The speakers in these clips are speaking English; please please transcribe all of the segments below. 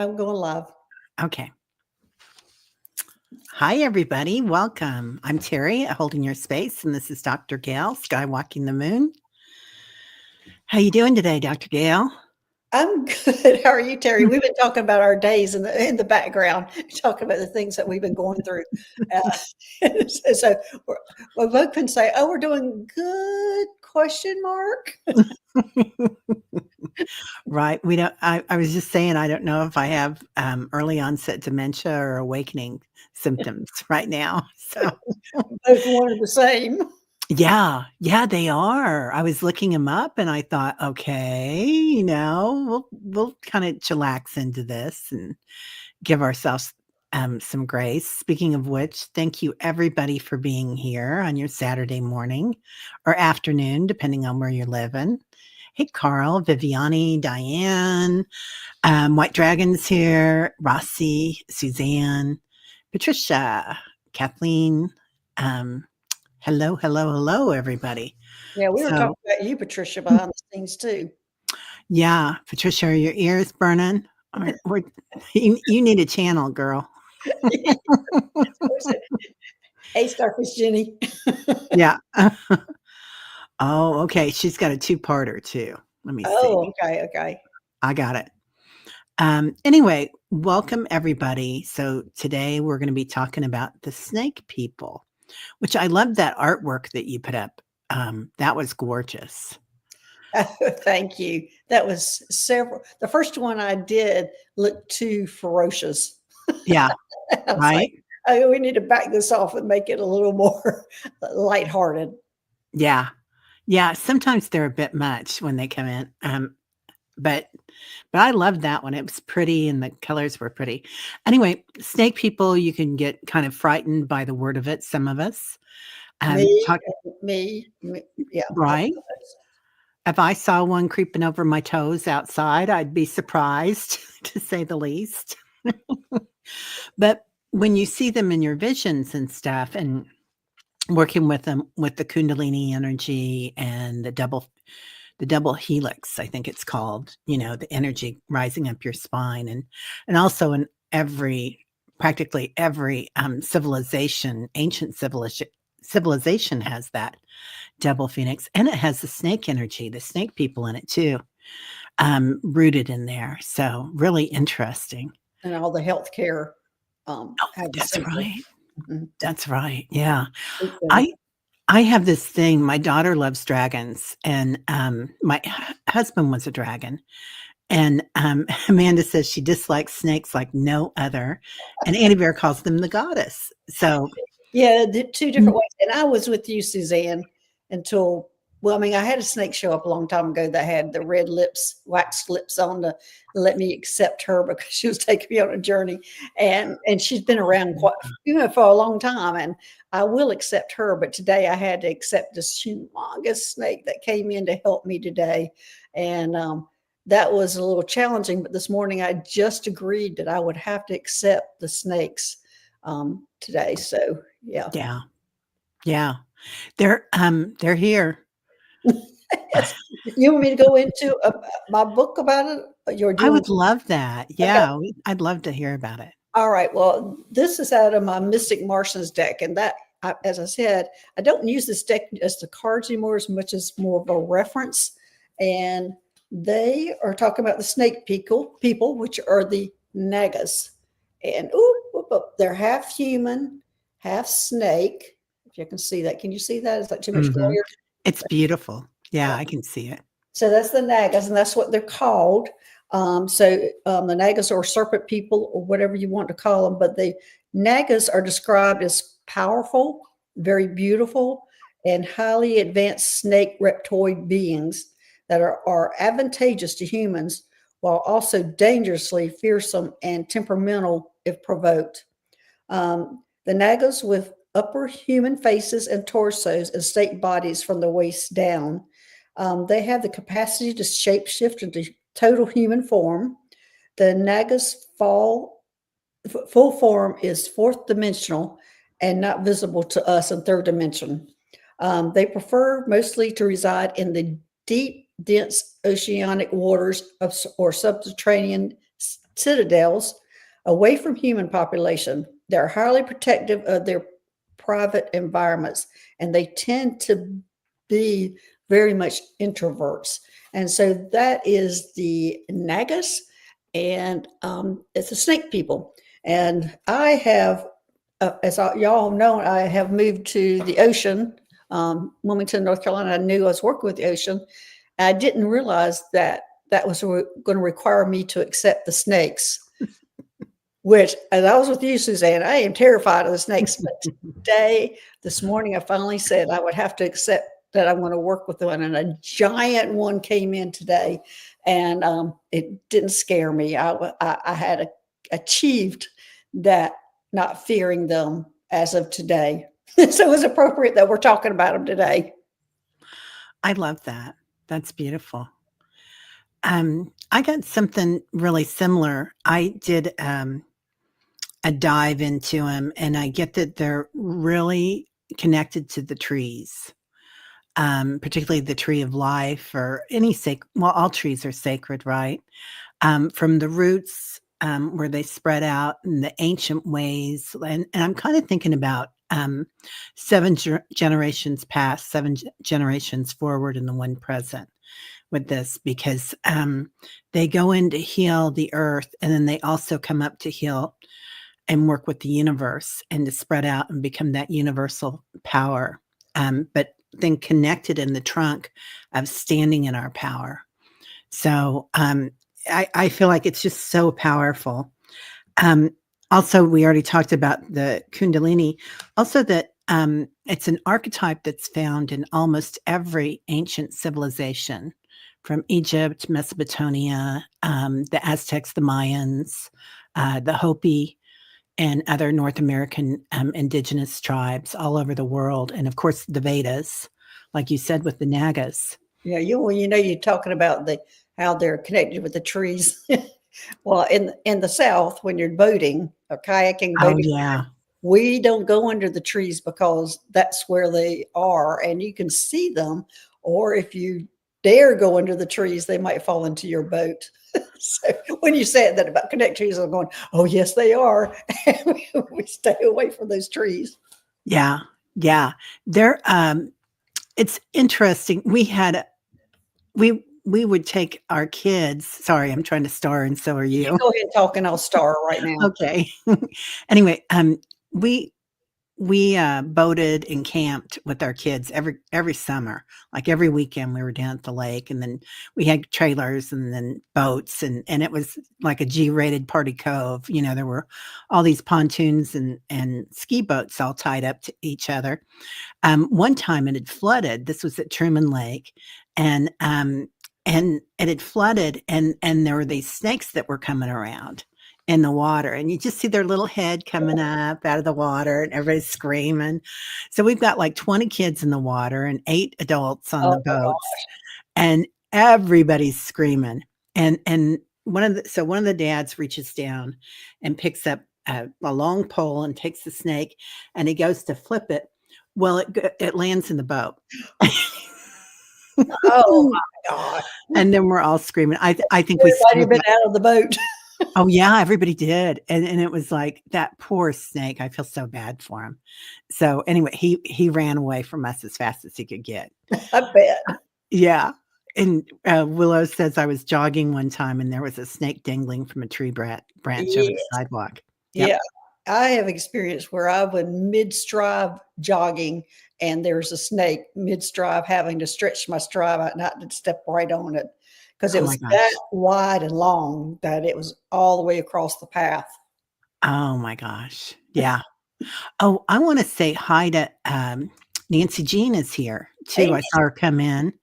I'm going live. Okay. Hi, everybody. Welcome. I'm Teri, holding your space, and this is Dr. Gail, Skywalking the Moon. How you doing today, Dr. Gail? I'm good. How are you, Teri? We've been talking about our days in the background, talking about the things that we've been going through. So we both can say, "Oh, we're doing good?" Question mark. Right. We don't. I was just saying, I don't know if I have early onset dementia or awakening symptoms right now. So, Both one and the same. yeah, they are. I was looking them up, and I thought, okay, we'll kind of chillax into this and give ourselves some grace. Speaking of which, thank you everybody for being here on your Saturday morning or afternoon, depending on where you're living. Hey, Carl, Viviani, Diane, White Dragon's here, Rossi, Suzanne, Patricia, Kathleen. Um, hello, everybody. Yeah, we were So, talking about you, Patricia, behind the scenes too. yeah, Patricia, are your ears burning? You need a channel, girl. Hey, Starfish Jenny. Yeah. Oh, okay. She's got a two-parter too. Let me see. Oh, okay. I got it. Anyway, welcome everybody. So today we're going to be talking about the snake people, which I love that artwork that you put up. That was gorgeous. Thank you. That was several. The first one I did looked too ferocious. Yeah, I was like, right? "Oh, we need to back this off and make it a little more lighthearted." Yeah. Yeah, sometimes they're a bit much when they come in. But I love that one. It was pretty and the colors were pretty. Anyway, snake people, you can get kind of frightened by the word of it, some of us. Me, Talk me, yeah. right? If I saw one creeping over my toes outside, I'd be surprised to say the least. But when you see them in your visions and stuff and working with them with the kundalini energy and the double helix, I think it's called, the energy rising up your spine and also in practically every civilization, ancient civilization has that double phoenix, and it has the snake energy, the snake people in it too, rooted in there. So really interesting. And all the healthcare Oh, have the that's symbol. right. Mhm. That's right. Yeah. And I I have this thing, my daughter loves dragons, and, my husband was a dragon, and, Amanda says she dislikes snakes like no other, and Annie Bear calls them the goddess. So yeah, the two mm, different ways. And I was with you, Suzanne, until well, I mean, I had a snake show up a long time ago that had the red lips, waxed lips on to let me accept her because she was taking me on a journey. And she's been around quite, for a long time. And I will accept her. But today I had to accept this humongous snake that came in to help me today. And that was a little challenging. But this morning I just agreed that I would have to accept the snakes today. So yeah. yeah, yeah. They're here. Yes. You want me to go into my book about it? Or do I you want would to? love that. Okay. Yeah, I'd love to hear about it. All right. Well, this is out of my Mystic Martians deck. And as I said, I don't use this deck as the cards anymore as much as more of a reference. And they are talking about the snake people, which are the Nagas. And they're half human, half snake. If you can see that. Can you see that? Is that too much Mhm. glare? It's beautiful. Yeah, I can see it. So that's the Nagas, and that's what they're called. The Nagas are serpent people, or whatever you want to call them. But the Nagas are described as powerful, very beautiful, and highly advanced snake reptoid beings that are advantageous to humans, while also dangerously fearsome and temperamental if provoked. The Nagas with upper human faces and torsos and snake bodies from the waist down. They have the capacity to shapeshift into total human form. The Nagas full form is fourth dimensional and not visible to us in third dimension. They prefer mostly to reside in the deep, dense oceanic waters or subterranean citadels away from human population. They're highly protective of their private environments, and they tend to be very much introverts. And so that is the Nagas, and it's the snake people. And I have, y'all know, I have moved to the ocean, Wilmington, North Carolina. I knew I was working with the ocean. I didn't realize that that was going to require me to accept the snakes, which, as I was with you, Suzanne, I am terrified of the snakes. But this morning, I finally said I would have to accept that I want to work with one. And a giant one came in today, and it didn't scare me. I had achieved that, not fearing them as of today. So it was appropriate that we're talking about them today. I love that. That's beautiful. I got something really similar. I did a dive into them, and I get that they're really connected to the trees, particularly the tree of life, or any well, all trees are sacred, right? From the roots, where they spread out in the ancient ways. And I'm kind of thinking about seven generations past, generations forward, and the one present with this, because they go in to heal the earth, and then they also come up to heal and work with the universe and to spread out and become that universal power, but then connected in the trunk of standing in our power. So I feel like it's just so powerful. Also, we already talked about the Kundalini. Also, that it's an archetype that's found in almost every ancient civilization, from Egypt, Mesopotamia, the Aztecs, the Mayans, the Hopi, and other North American indigenous tribes all over the world. And of course, the Vedas, like you said, with the Nagas. Yeah, you're talking about how they're connected with the trees. Well, in the South, when you're boating or kayaking, boating, yeah, we don't go under the trees because that's where they are, and you can see them. Or if you dare go under the trees, they might fall into your boat. So when you said that about connect trees, I'm going, oh yes, they are. We stay away from those trees. Yeah, yeah. They're it's interesting. We would take our kids. Sorry, I'm trying to star, and so are you. Go ahead and talk, and I'll star right now. Okay. Anyway, we boated and camped with our kids every summer. Like every weekend, we were down at the lake, and then we had trailers and then boats, and it was like a G-rated party cove. There were all these pontoons and ski boats all tied up to each other. One time it had flooded. This was at Truman Lake, and it had flooded, and there were these snakes that were coming around in the water, and you just see their little head coming up out of the water, and everybody's screaming. So we've got like 20 kids in the water and 8 adults on the boats, and everybody's screaming. And one of the dads reaches down and picks up a long pole and takes the snake, and he goes to flip it. Well, it lands in the boat. Oh my God. And then we're all screaming. I think we Everybody been out of the boat. Oh yeah, everybody did. And it was like, that poor snake. I feel so bad for him. So anyway, he ran away from us as fast as he could get. I bet. Yeah. And Willow says, I was jogging one time and there was a snake dangling from a tree branch over the sidewalk. Yep. Yeah. I have experienced where I would mid-stride jogging, and there's a snake mid-stride, having to stretch my stride out, not to step right on it, because it was that wide and long that it was all the way across the path. Oh my gosh. Yeah. Oh, I want to say hi to Nancy Jean is here too. Hey. I saw her come in,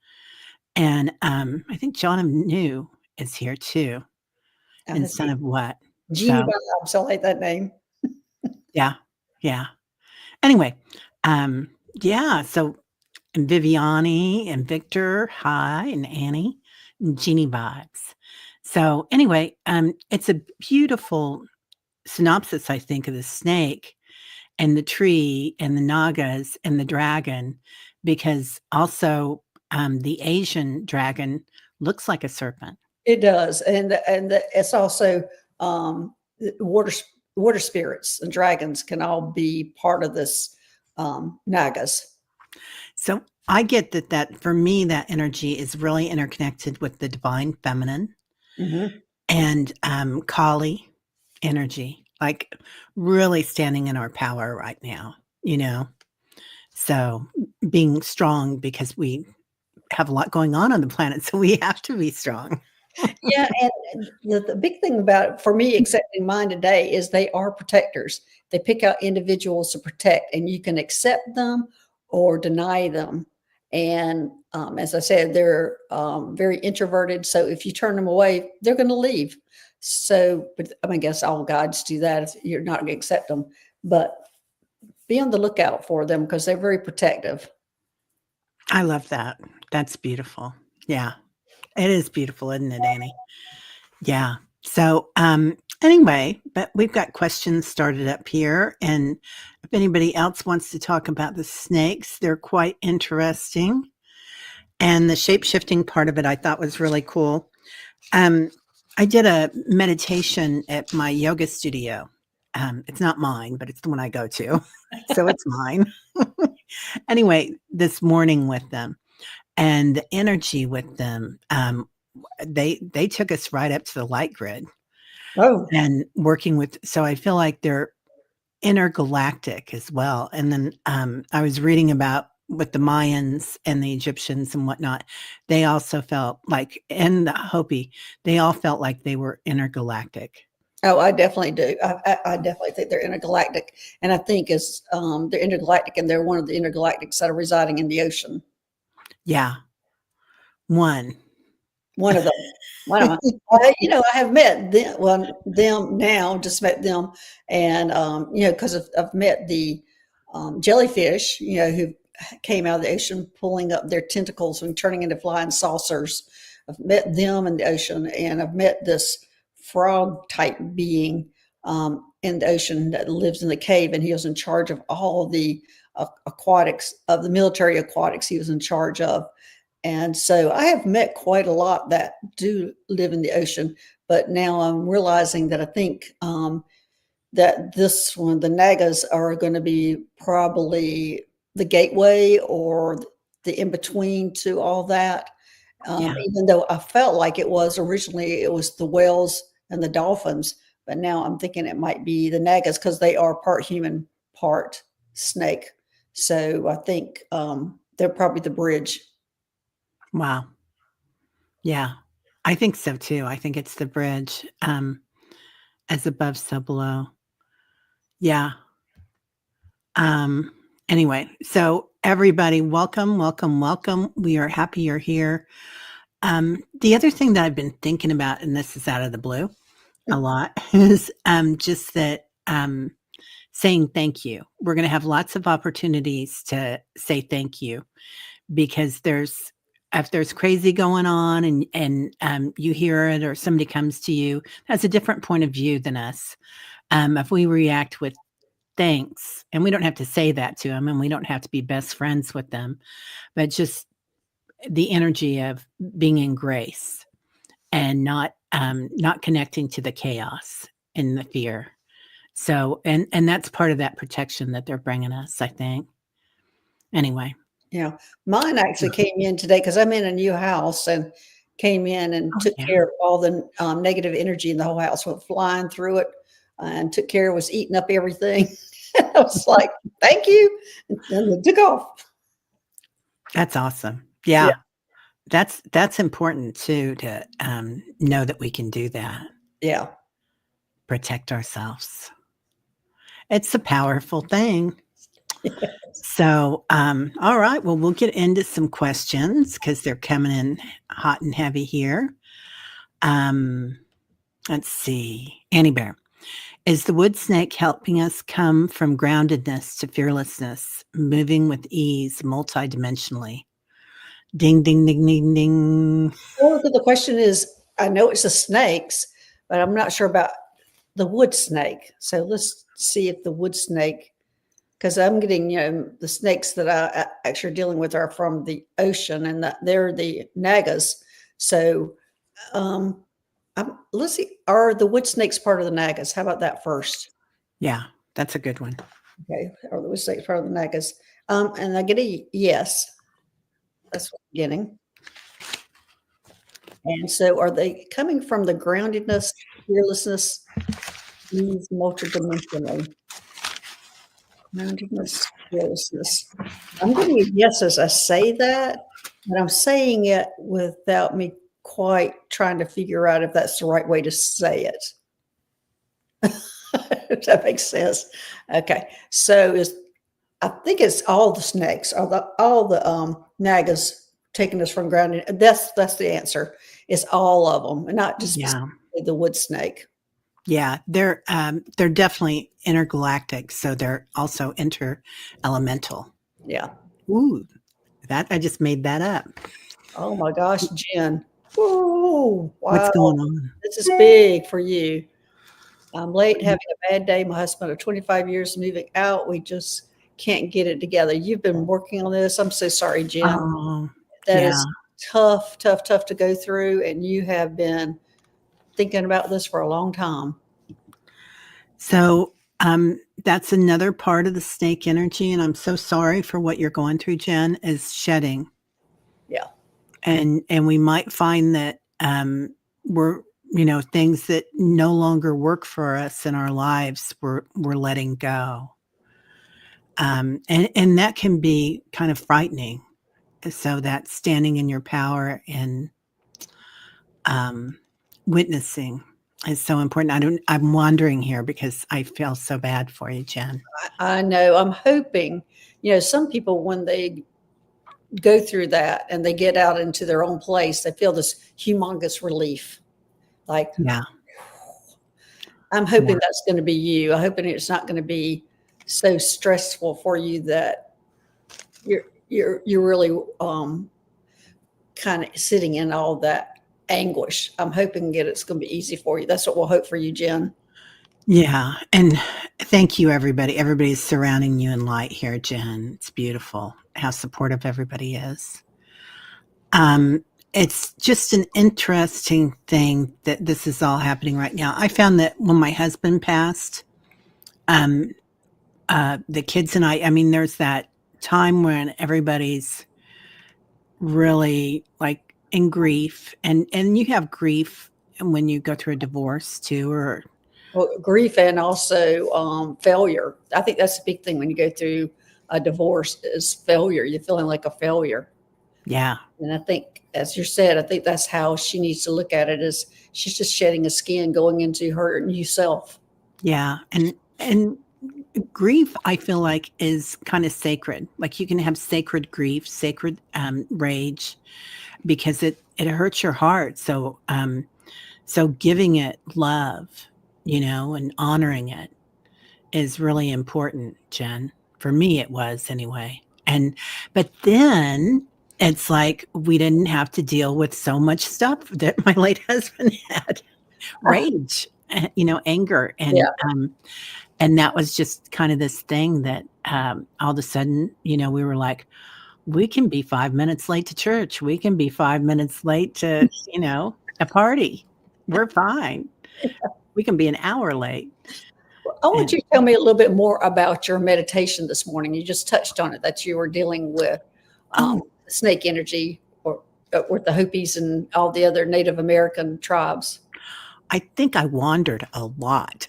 and I think John New is here too. And son of what? Jean Bobs, I like that name. Yeah. Yeah. Anyway, yeah. So, and Viviani and Victor, hi, and Annie and Jeannie Vibes. So anyway, it's a beautiful synopsis, I think, of the snake and the tree and the Nagas and the dragon, because also the Asian dragon looks like a serpent. It does, and it's also water water spirits and dragons can all be part of this nagas. So I get that for me, that energy is really interconnected with the divine feminine Mm-hmm. and Kali energy, like really standing in our power right now, you know? So being strong because we have a lot going on the planet, so we have to be strong. Yeah, and the big thing about it for me, accepting mine today, is they are protectors. They pick out individuals to protect, and you can accept them or deny them. And as I said, they're very introverted. So if you turn them away, they're going to leave. So, but I mean, I guess all guides do that if you're not going to accept them. But be on the lookout for them because they're very protective. I love that. That's beautiful. Yeah. It is beautiful, isn't it, Annie? Yeah. So, anyway, but we've got questions started up here. And if anybody else wants to talk about the snakes, they're quite interesting. And the shape shifting part of it I thought was really cool. I did a meditation at my yoga studio. It's not mine, but it's the one I go to. So it's mine. Anyway, this morning with them and the energy with them, they took us right up to the light grid Oh, and working with, so I feel like they're intergalactic as well. And then I was reading about with the Mayans and the Egyptians and whatnot, they also felt like, and the Hopi, they all felt like they were intergalactic. oh, I definitely do. I definitely think they're intergalactic, and I think is they're intergalactic, and they're one of the intergalactics that are residing in the ocean. Yeah. One. One of them. One of them. I have met them. Well, them now, just met them, and because I've met the jellyfish, who came out of the ocean, pulling up their tentacles and turning into flying saucers. I've met them in the ocean, and I've met this frog type being in the ocean that lives in the cave, and he was in charge of all the aquatics of the military aquatics. He was in charge of. And so I have met quite a lot that do live in the ocean, but now I'm realizing that I think that this one, the Nagas, are going to be probably the gateway or the in between to all that. Yeah. Even though I felt like it was originally, it was the whales and the dolphins, but now I'm thinking it might be the Nagas because they are part human, part snake. So I think they're probably the bridge. Wow. Yeah. I think so too. I think it's the bridge. As above, so below. Yeah. Um, anyway, so everybody, welcome, welcome, welcome. We are happy you're here. The other thing that I've been thinking about, and this is out of the blue a lot, is just that saying thank you. We're going to have lots of opportunities to say thank you because if there's crazy going on and you hear it or somebody comes to you, that's a different point of view than us. If we react with thanks, and we don't have to say that to them, and we don't have to be best friends with them, but just the energy of being in grace and not connecting to the chaos and the fear. So, and that's part of that protection that they're bringing us, I think. Anyway. Yeah, mine actually came in today because I'm in a new house and came in and Oh, took yeah. care of all the negative energy in the whole house, went flying through it and took care, was eating up everything. I was like, thank you. And then they took off. That's awesome. Yeah. Yeah. That's important too, to know that we can do that, Yeah. protect ourselves. It's a powerful thing. So, all right. Well, we'll get into some questions because they're coming in hot and heavy here. Let's see. Annie Bear. Is the wood snake helping us come from groundedness to fearlessness, moving with ease multidimensionally? Ding, ding, ding, ding, ding. Well, the question is, I know it's the snakes, but I'm not sure about the wood snake. So let's see if the wood snake, because I'm getting, the snakes that I actually dealing with are from the ocean and they're the nagas. So Let's see. Are the wood snakes part of the Nagas? How about that first? Yeah, that's a good one. Okay. Are the wood snakes part of the Nagas? And I get a yes. That's what I'm getting. And so are they coming from the groundedness, fearlessness, ease, multidimensionally? Groundedness, fearlessness. I'm getting a yes as I say that, but I'm saying it without me quite trying to figure out if that's the right way to say it. If that makes sense. Okay. So I think it's all the snakes, all the Nagas taking us from grounding. That's the answer. It's all of them, and not just Yeah. the wood snake. Yeah, they're definitely intergalactic, so they're also inter-elemental. Yeah. Ooh, that I just made that up. Oh my gosh, Jen. Ooh, What's wow. going on? This is big for you. I'm late having a bad day. My husband of 25 years moving out. We just can't get it together. You've been working on this. I'm so sorry, Jen. Oh, That yeah. is tough, tough, tough to go through. And you have been thinking about this for a long time. So, that's another part of the snake energy, and I'm so sorry for what you're going through, Jen, is shedding. Yeah. And we might find that, we're things that no longer work for us in our lives, we're letting go. And that can be kind of frightening. So that standing in your power and witnessing is so important. I'm wandering here because I feel so bad for you, Jen. I know. I'm hoping, some people, when they go through that and they get out into their own place, they feel this humongous relief. Like, Yeah. I'm hoping Yeah. that's going to be you. I'm hoping it's not going to be so stressful for you that you're really kind of sitting in all that anguish. I'm hoping that it's going to be easy for you. That's what we'll hope for you, Jen. Yeah. And thank you, everybody. Everybody's surrounding you in light here, Jen. It's beautiful how supportive everybody is. It's just an interesting thing that this is all happening right now. I found that when my husband passed, the kids and I mean, there's that time when everybody's really like in grief, and you have grief when you go through a divorce too, or Well, grief and also failure. I think that's a big thing when you go through a divorce is failure. You're feeling like a failure. yeah, And I think, as you said, I think that's how she needs to look at it, is she's just shedding a skin, going into her new self. yeah, and grief, I feel like, is kind of sacred. Like you can have sacred grief, sacred rage, because it hurts your heart. So giving it love, and honoring it is really important, Jen. For me, it was anyway. But then it's like we didn't have to deal with so much stuff that my late husband had, rage, anger, Yeah. and that was just kind of this thing that all of a sudden, we were like, we can be 5 minutes late to church. We can be 5 minutes late to, a party. We're fine. We can be an hour late. I want And you to tell me a little bit more about your meditation this morning. You just touched on it, that you were dealing with oh, snake energy, or with the Hopis and all the other Native American tribes. I think I wandered a lot.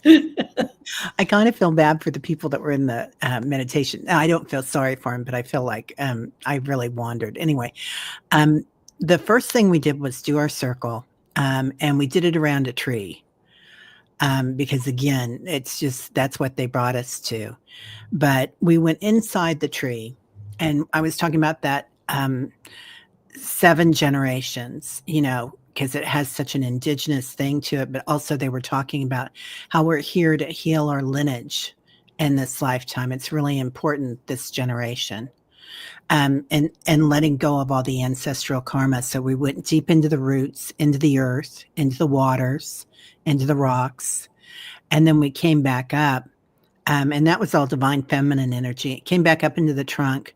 I kind of feel bad for the people that were in the meditation. I don't feel sorry for them, but I feel like I really wandered. Anyway, the first thing we did was do our circle, and we did it around a tree. Because again, it's just that's what they brought us to. But we went inside the tree, and I was talking about that 7 generations, because it has such an indigenous thing to it. But also, they were talking about how we're here to heal our lineage in this lifetime. It's really important, this generation. And letting go of all the ancestral karma. So we went deep into the roots, into the earth, into the waters, into the rocks, and then we came back up, and that was all divine feminine energy. It came back up into the trunk,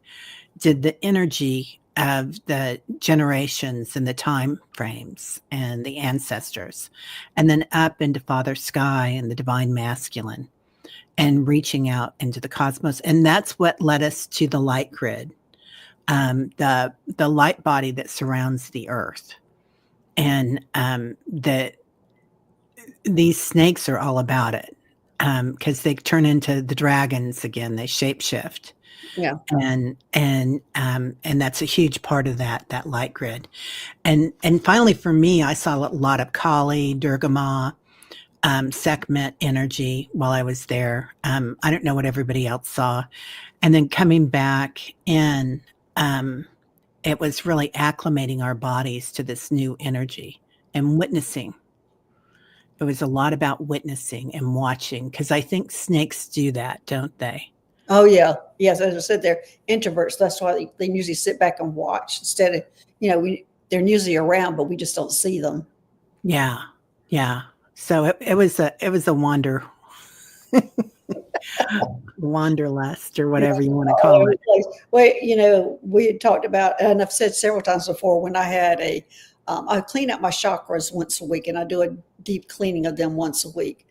did the energy of the generations and the time frames and the ancestors, and then up into Father Sky and the divine masculine, and reaching out into the cosmos. And that's what led us to the light grid, the light body that surrounds the earth. And these snakes are all about it, because they turn into the dragons again. They shapeshift. Yeah. And that's a huge part of that light grid. And finally, for me, I saw a lot of Kali, Durga Ma, Sekhmet energy while I was there. I don't know what everybody else saw. And then coming back in, it was really acclimating our bodies to this new energy and witnessing. It was a lot about witnessing and watching, because I think snakes do that, don't they? Oh, yeah. Yes, as I said, they're introverts. That's why they usually sit back and watch instead of, they're usually around, but we just don't see them. Yeah, yeah. So it was a wanderlust, or whatever you want to call it. Well, we had talked about, and I've said several times before, when I had I clean out my chakras once a week, and I do a deep cleaning of them once a week.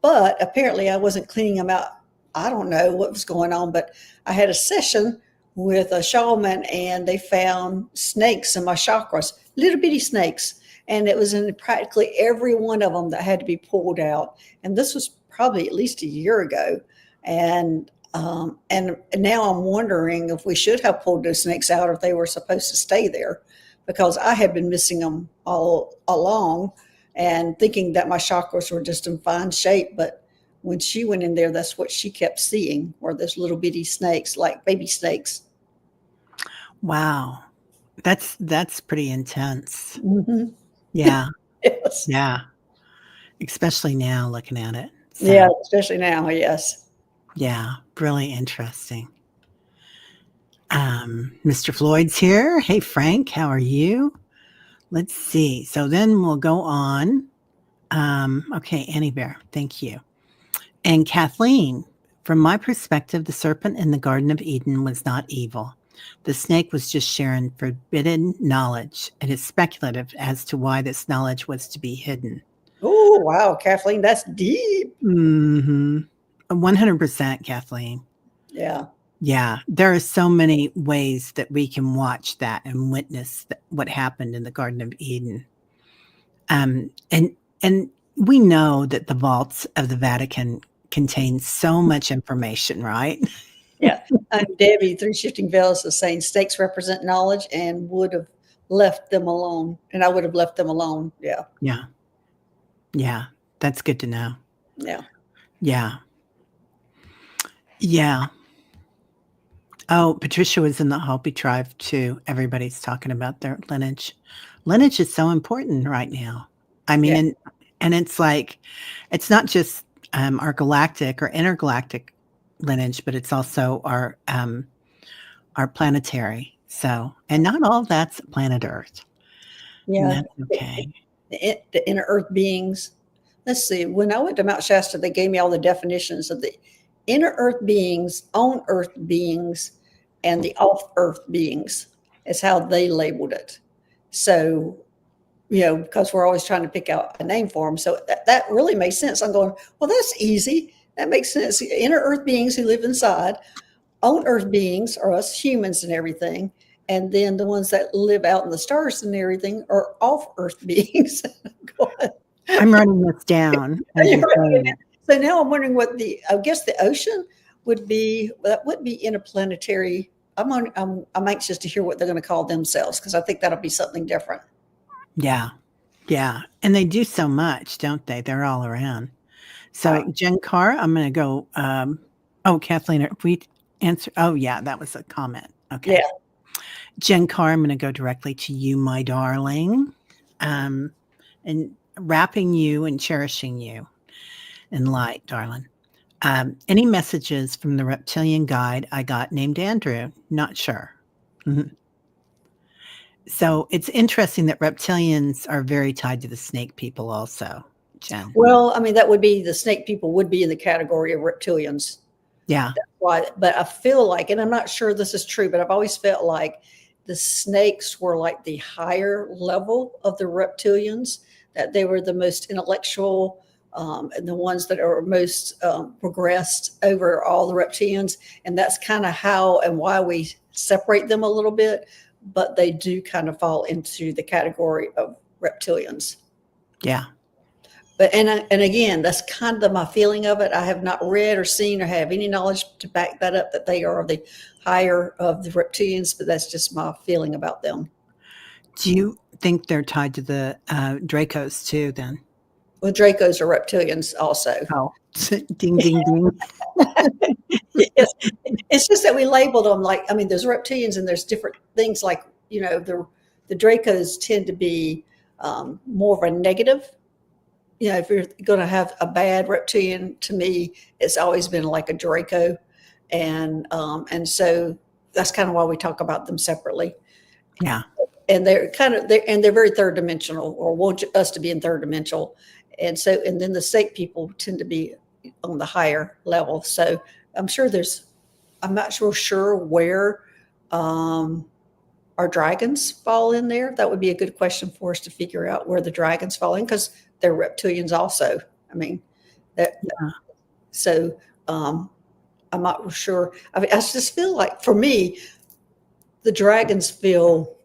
But apparently I wasn't cleaning them out. I don't know what was going on, but I had a session with a shaman, and they found snakes in my chakras, little bitty snakes. And it was in practically every one of them that had to be pulled out. And this was probably at least a year ago. And now I'm wondering if we should have pulled those snakes out, or if they were supposed to stay there, because I had been missing them all along and thinking that my chakras were just in fine shape. But when she went in there, that's what she kept seeing, were those little bitty snakes, like baby snakes. Wow. That's pretty intense. Mm-hmm. Yeah. Yes. Yeah. Especially now looking at it. So, Yeah, especially now, yes. Yeah. Really interesting. Mr. Floyd's here. Hey, Frank, how are you? Let's see. So then we'll go on. Okay, Annie Bear, thank you. And Kathleen, from my perspective, the serpent in the Garden of Eden was not evil. The snake was just sharing forbidden knowledge. It is speculative as to why this knowledge was to be hidden. Oh, wow, Kathleen, that's deep. 100%, Kathleen. Yeah. Yeah, there are so many ways that we can watch that and witness what happened in the Garden of Eden. And we know that the vaults of the Vatican contain so much information, right? Yeah. Debbie, through Shifting Veils, is saying snakes represent knowledge and would have left them alone. And I would have left them alone. Yeah. Yeah. Yeah. That's good to know. Yeah. Yeah. Yeah. Oh, Patricia was in the Hopi tribe too. Everybody's talking about their lineage. Lineage is so important right now. I mean, and it's like, it's not just our galactic or intergalactic lineage, but it's also our planetary. So, and not all that's planet Earth. Yeah. That's okay. The inner earth beings. Let's see. When I went to Mount Shasta, they gave me all the definitions of the inner earth beings, on earth beings, and the off earth beings is how they labeled it. So, because we're always trying to pick out a name for them. So that really makes sense. I'm going, well, that's easy. That makes sense. Inner earth beings who live inside, on earth beings are us humans and everything. And then the ones that live out in the stars and everything are off earth beings. I'm writing this down. So now I'm wondering I guess the ocean would be, that would be interplanetary. I'm anxious to hear what they're going to call themselves, because I think that'll be something different. Yeah. Yeah. And they do so much, don't they? They're all around. So right. Jen Carr, I'm going to go. Kathleen, if we answer. Oh, yeah, that was a comment. Okay. Yeah. Jen Carr, I'm going to go directly to you, my darling, and wrapping you and cherishing you in light, darling. Any messages from the reptilian guide I got named Andrew? Not sure. Mm-hmm. So it's interesting that reptilians are very tied to the snake people also, Jen. Well, I mean, that would be, the snake people would be in the category of reptilians. Yeah. That's why, but I feel like, and I'm not sure this is true, but I've always felt like the snakes were like the higher level of the reptilians, that they were the most intellectual, and the ones that are most progressed over all the reptilians. And that's kind of how and why we separate them a little bit, but they do kind of fall into the category of reptilians. Yeah. But and again, that's kind of my feeling of it. I have not read or seen or have any knowledge to back that up, that they are the higher of the reptilians, but that's just my feeling about them. Do you think they're tied to the Dracos too then? Well, Dracos are reptilians also. Oh, ding, ding, ding. It's just that we labeled them like, I mean, there's reptilians and there's different things like, the Dracos tend to be more of a negative. If you're going to have a bad reptilian, to me, it's always been like a Draco. And so that's kind of why we talk about them separately. Yeah. And they're very third dimensional, or want us to be in third dimensional. And then the snake people tend to be on the higher level. So I'm not sure where our dragons fall in there. That would be a good question for us to figure out where the dragons fall in, because they're reptilians also. I mean, so I'm not sure. I mean, I just feel like, for me, the dragons feel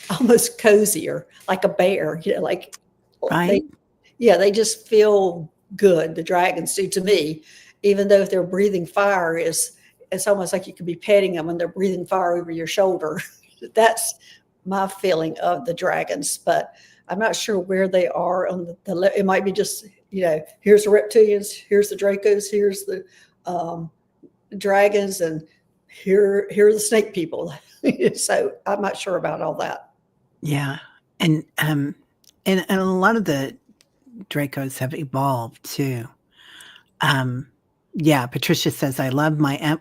almost cozier, like a bear, right. They just feel good. The dragons do, to me, even though if they're breathing fire, it's almost like you could be petting them and they're breathing fire over your shoulder. That's my feeling of the dragons, but I'm not sure where they are on it might be just, here's the reptilians, here's the Dracos, here's the dragons, and here are the snake people. So I'm not sure about all that. Yeah. And a lot of the Dracos have evolved too. Yeah. Patricia says, I love my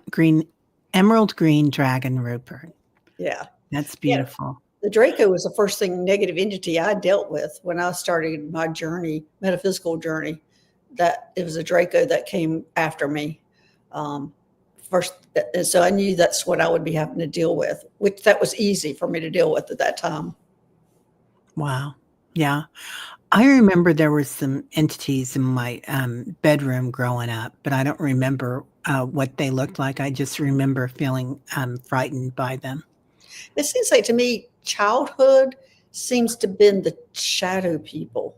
emerald green dragon Rupert. Yeah. That's beautiful. Yeah. The Draco was the first negative entity I dealt with when I started my metaphysical journey. That it was a Draco that came after me first. And so I knew that's what I would be having to deal with, which that was easy for me to deal with at that time. Wow. Yeah. I remember there were some entities in my bedroom growing up, but I don't remember what they looked like. I just remember feeling frightened by them. It seems like, to me, childhood seems to have been the shadow people.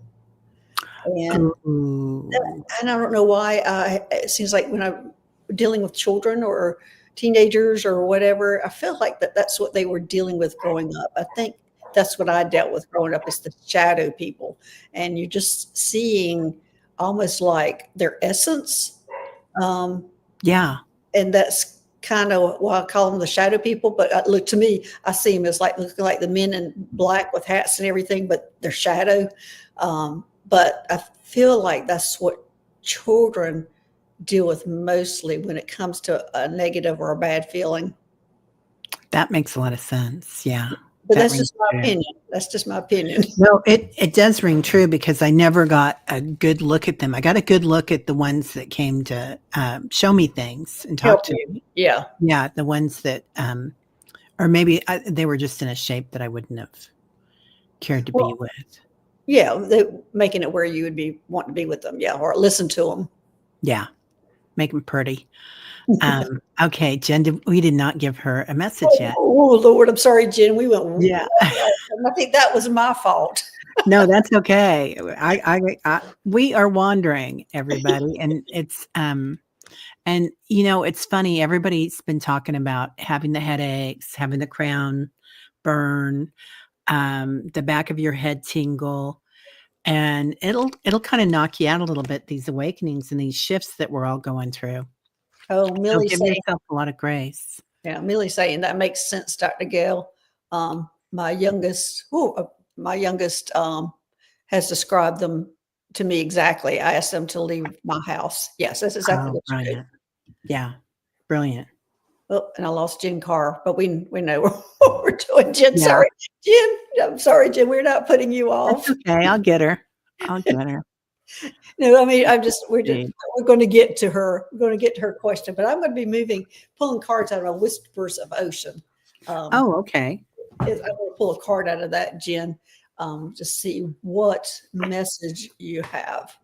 And I don't know why. It seems like when I'm dealing with children or teenagers or whatever, I feel like that's what they were dealing with growing up. I think that's what I dealt with growing up, is the shadow people. And you're just seeing almost like their essence. Yeah. And that's kind of why I call them the shadow people. But look, to me, I see them as looking like the men in black with hats and everything, but they're shadow. But I feel like that's what children deal with mostly when it comes to a negative or a bad feeling. That makes a lot of sense. Yeah. But that's just my opinion. That's just my opinion. No, it does ring true, because I never got a good look at them. I got a good look at the ones that came to show me things and talk to me. Yeah. Yeah. The ones that, or maybe they were just in a shape that I wouldn't have cared to be with. Yeah. Making it where you would be wanting to be with them. Yeah. Or listen to them. Yeah. Make them pretty. Okay, Jen, we did not give her a message yet. Oh, Lord, I'm sorry, Jen. We went. Yeah. I think that was my fault. No, that's okay. We are wandering, everybody. And it's, it's funny. Everybody's been talking about having the headaches, having the crown burn, the back of your head tingle. And it'll kind of knock you out a little bit, these awakenings and these shifts that we're all going through. Oh, Millie, give yourself a lot of grace. Yeah, Millie saying that makes sense, Dr. Gail. My youngest has described them to me exactly. I asked them to leave my house. Yes, that's exactly what you do. Yeah, brilliant. Oh, and I lost Jen Carr, but we know what we're doing. Jen, sorry, Jen. I'm sorry, Jen. We're not putting you off. That's okay, I'll get her. No, I mean, we're going to get to her. We're going to get to her question, but I'm going to be pulling cards out of Whispers of Ocean. Okay. I'm going to pull a card out of that, Jen, to see what message you have.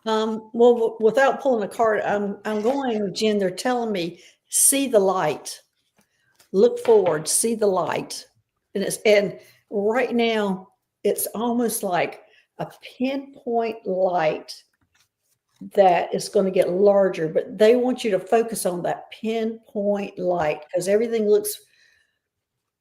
Well, without pulling a card, I'm going, Jen. They're telling me, see the light, look forward, see the light, and right now it's almost like a pinpoint light that is going to get larger, but they want you to focus on that pinpoint light because everything looks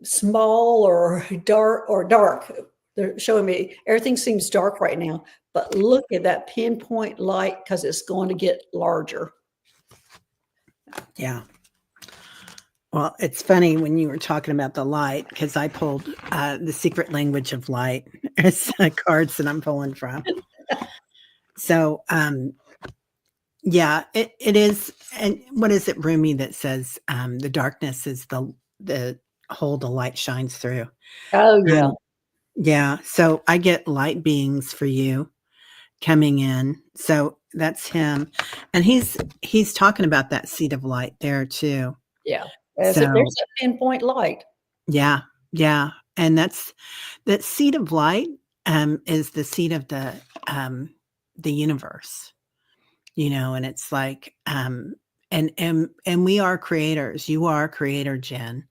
small or dark. They're showing me everything seems dark right now, but look at that pinpoint light because it's going to get larger. Yeah. Well, it's funny when you were talking about the light because I pulled the secret language of light as cards that I'm pulling from. So, yeah, it is. And what is it, Rumi, that says the darkness is the hole the light shines through? Oh, yeah. Yeah. So I get light beings for you coming in. So that's him. And he's talking about that seed of light there too. Yeah. So There's a pinpoint light. yeah. Yeah. And that seed of light is the seed of the universe, and it's like and we are creators. You are a creator, Jen.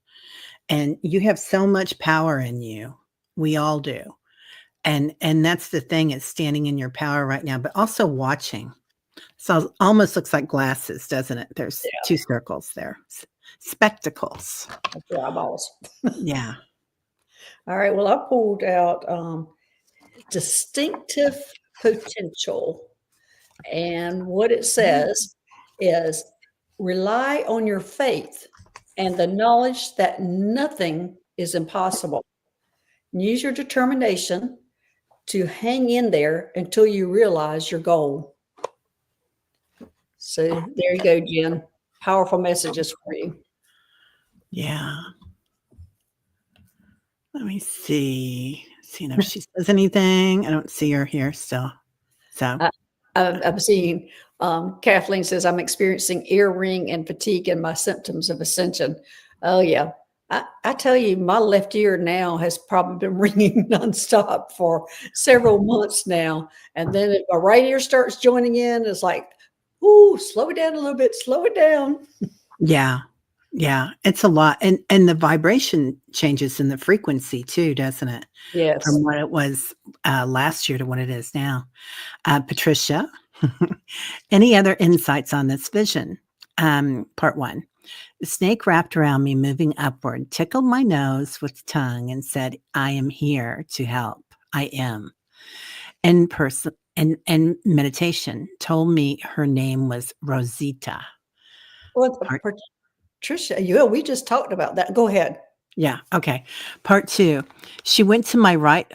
And you have so much power in you. We all do. And that's the thing, is standing in your power right now, but also watching. So almost looks like glasses, doesn't it? There's two circles there. Spectacles. That's your eyeballs. Yeah. All right. Well, I pulled out distinctive potential. And what it says is rely on your faith and the knowledge that nothing is impossible. Use your determination to hang in there until you realize your goal. So there you go, Jen. Powerful messages for you. Yeah. Let me see. Seeing if she says anything. I don't see her here still. So I'm seeing Kathleen says, I'm experiencing earring and fatigue and my symptoms of ascension. Oh, yeah. I tell you, my left ear now has probably been ringing nonstop for several months now. And then if my right ear starts joining in, it's like, ooh, slow it down a little bit, slow it down. yeah. Yeah. It's a lot. And the vibration changes in the frequency too, doesn't it? Yes. From what it was last year to what it is now. Patricia, any other insights on this vision? Part 1. The snake wrapped around me, moving upward, tickled my nose with tongue and said, I am here to help. I am. In person and meditation told me her name was Rosita. Well, Patricia, we just talked about that. Go ahead. Yeah. Okay. Part 2. She went to my right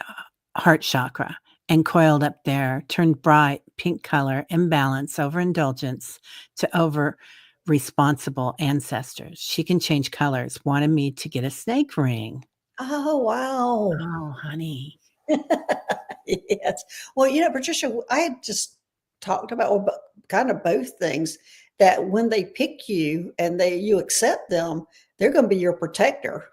heart chakra and coiled up there, turned bright pink color, imbalance, overindulgence to over responsible ancestors. She can change colors. Wanted me to get a snake ring. Oh, wow. Oh, honey. Yes. Well, Patricia, I had just talked about kind of both things, that when they pick you and you accept them, they're going to be your protector.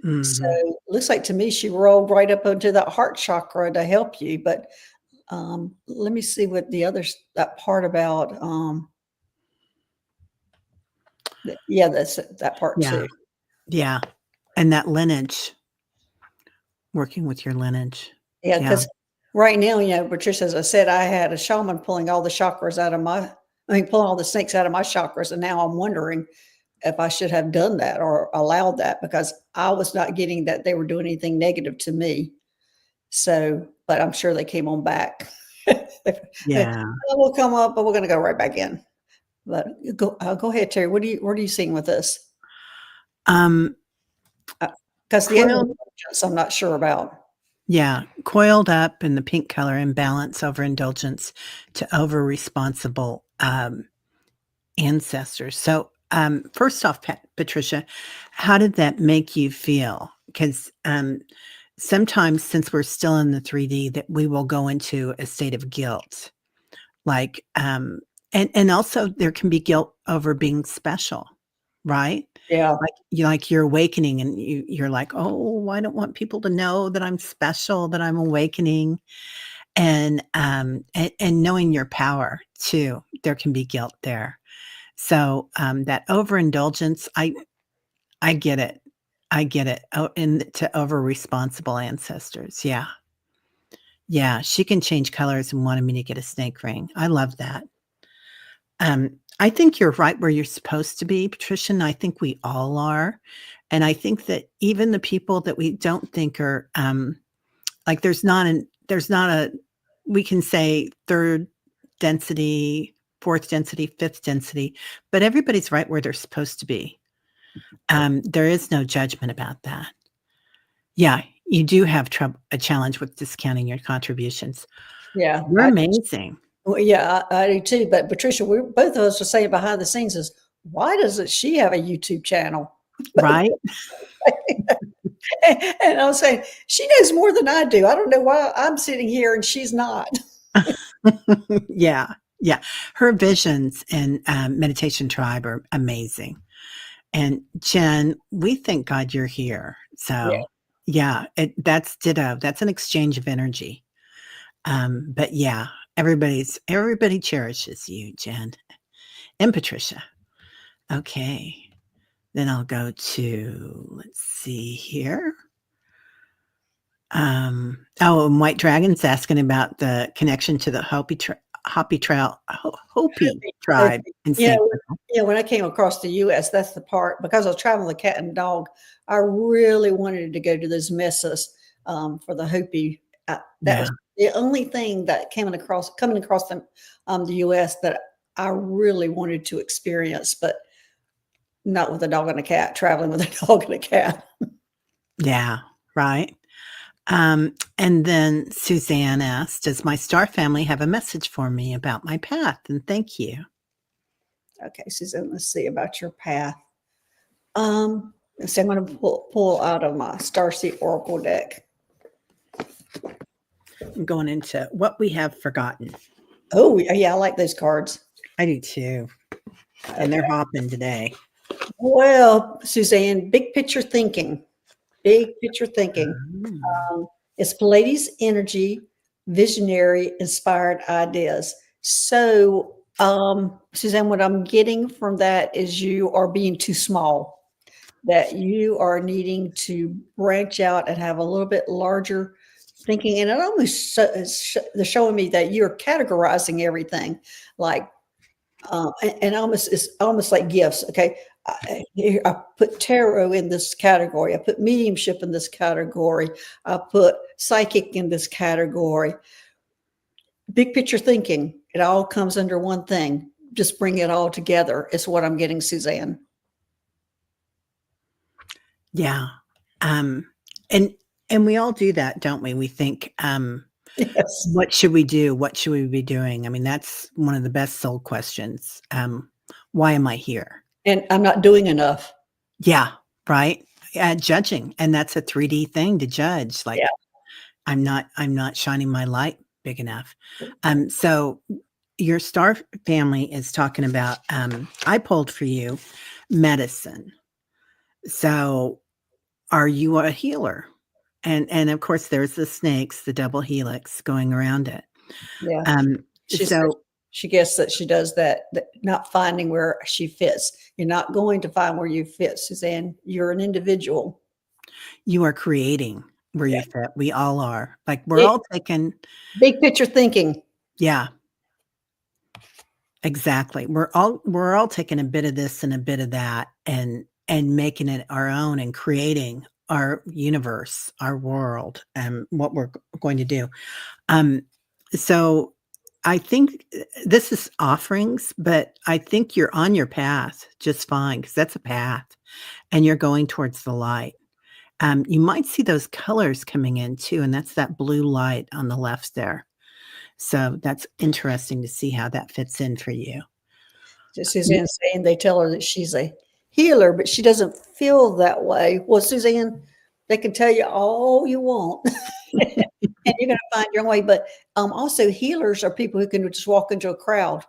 Mhm. So it looks like to me she rolled right up into that heart chakra to help you. But let me see what that part about. That's that part too. Yeah. And that lineage, working with your lineage. Yeah, because right now, Patricia, as I said, I had a shaman pulling all the chakras out of pulling all the snakes out of my chakras. And now I'm wondering if I should have done that or allowed that, because I was not getting that they were doing anything negative to me. So, but I'm sure they came on back. Yeah. We'll come up, but we're going to go right back in. But go ahead, Teri. What are you seeing with this? Because the intelligence, I'm not sure about. Yeah, coiled up in the pink color, imbalance, overindulgence to over responsible ancestors. So, first off, Patricia, how did that make you feel? Because sometimes, since we're still in the 3D, that we will go into a state of guilt, like, and also there can be guilt over being special. right? Yeah. Like you're awakening and you're like, "Oh, I don't want people to know that I'm special, that I'm awakening." And knowing your power too, there can be guilt there. So, that overindulgence, I get it. I get it. Oh, and to over-responsible ancestors. Yeah. Yeah, she can change colors and wanted me to get a snake ring. I love that. I think you're right where you're supposed to be, Patricia, and I think we all are. And I think that even the people that we don't think are, like there's not a we can say 3rd density, 4th density, 5th density, but everybody's right where they're supposed to be. There is no judgment about that. Yeah, you do have a challenge with discounting your contributions. Yeah. You're amazing, Well, yeah, I do too. But Patricia, we both of us were saying behind the scenes is why doesn't she have a YouTube channel? right? And I was saying she knows more than I do. I don't know why I'm sitting here and she's not. Yeah, yeah. Her visions and, Meditation Tribe are amazing. And Jen, we thank God you're here. Yeah. So, yeah, that's ditto. That's an exchange of energy. But yeah, everybody cherishes you, Jen and Patricia. Okay. Then I'll go to, let's see here. Oh, and White Dragon's asking about the connection to the Hopi tribe in Yeah, St. yeah. When I came across the U.S., that's the part because I was traveling with cat and dog. I really wanted to go to those mesas for the Hopi. That Yeah, was the only thing that coming across the U.S. that I really wanted to experience, but not with a dog and a cat. Traveling with a dog and a cat. yeah, right. And then Suzanne asked, "Does my star family have a message for me about my path?" And thank you. Okay, Susan. Let's see about your path. So I'm going to pull out of my Starseed Oracle deck. I'm going into what we have forgotten. Oh, yeah, I like those cards. I do too. And they're hopping today. Well, Suzanne, big picture thinking. Big picture thinking. Mm. It's Pleiades energy, visionary, inspired ideas. So, Suzanne, what I'm getting from that is you are being too small, that you are needing to branch out and have a little bit larger thinking. And it almost they're showing me that you're categorizing everything like and almost it's almost like gifts. Okay, I put tarot in this category. I put mediumship in this category. I put psychic in this category. Big picture thinking. It all comes under one thing. Just bring it all together. Is what I'm getting, Suzanne. Yeah. Um, and we all do that, don't we? We think, Yes. what should we do? What should we be doing? I mean, that's one of the best soul questions. Why am I here? And I'm not doing enough. Yeah, right. Judging, and that's a 3D thing to judge. Like Yeah. I'm not shining my light big enough. So your star family is talking about. I pulled for you medicine. So are you a healer? And of course, there's the snakes, the double helix going around it. Yeah. Um, She said so she guessed that she does that, not finding where she fits. You're not going to find where you fit, Suzanne. You're an individual. you are creating where Yeah. you fit. We all are. Like we're Big, all taking, big picture thinking. yeah, exactly. We're all taking a bit of this and a bit of that and making it our own and creating our universe, our world, and what we're going to do. Um, so I think this is offerings, but I think you're on your path just fine because that's a path and you're going towards the light. You might see those colors coming in too, and that's that blue light on the left there. So that's interesting to see how that fits in for you. Suzanne saying they tell her that she's a healer, but she doesn't feel that way. Well, Suzanne, they can tell you all you want, and you're going to find your own way. But also, healers are people who can just walk into a crowd,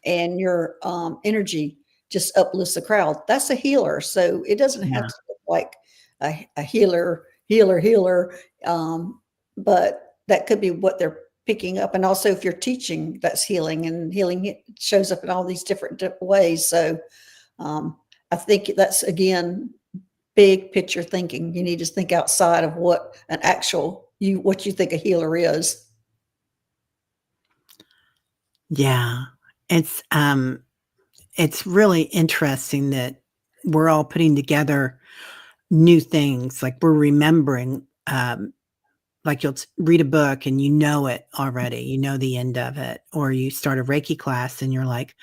and your energy just uplifts the crowd. That's a healer. So it doesn't have Yeah. to look like a healer. But that could be what they're picking up. And also if you're teaching, that's healing, and healing shows up in all these different ways. So I think that's, again, big picture thinking. You need to think outside of what an actual what you think a healer is. Yeah. It's really interesting that we're all putting together new things. Like we're remembering, like you'll read a book and you know it already, you know the end of it, or you start a Reiki class and you're like,